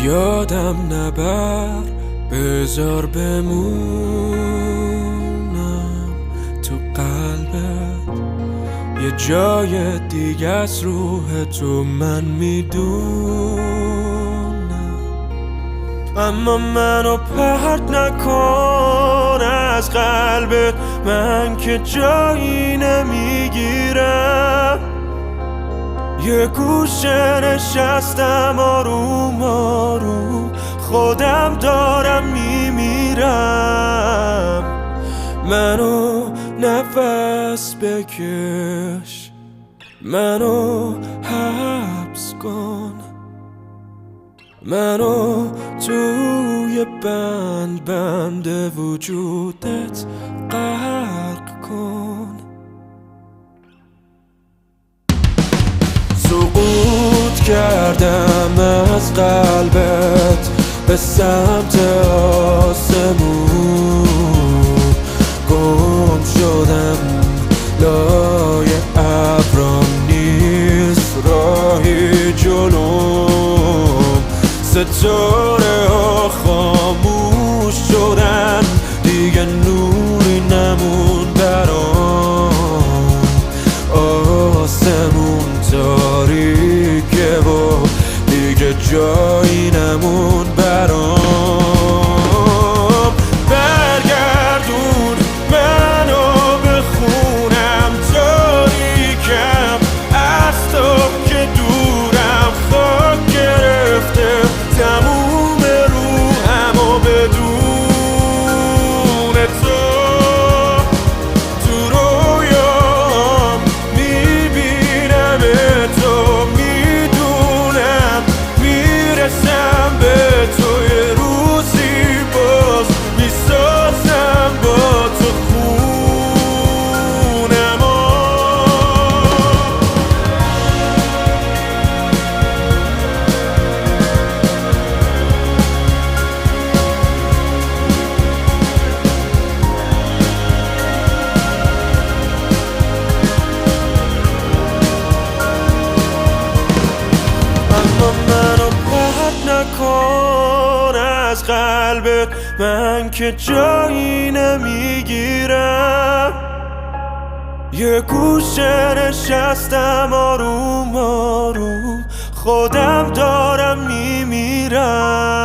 یادم نبر، بذار بمونم تو قلبت. یه جای دیگه از روح تو من میدونم، اما منو پرت نکن از قلبت، من که جایی نمیگیرم. یه گوشه نشستم آروم آروم، خودم دارم میمیرم. منو نفس بکش، منو حبس کن، منو توی بند وجودت غرق کن. سقوط کردم از قلبت به سمت آسمون، گم شدم لای ابرام، نیست راهی جلوم. ستاره ها خاموش شدن، دیگه نوری نمون برام. آسمون تاریکه و دیگه جایی نمون برام. برگردون منو به خونم، تاریکم از تو که دورم، خاک گرفته تموم روحم و بدون تو تو رویام میبینم تو، میدونم میرسم به تو. یه روزی باز میسازم با تو خونم. اما منو پرت نکن از قلبت، من که جایی نمیگیرم. یه گوشه نشستم آروم آروم، خودم دارم میمیرم.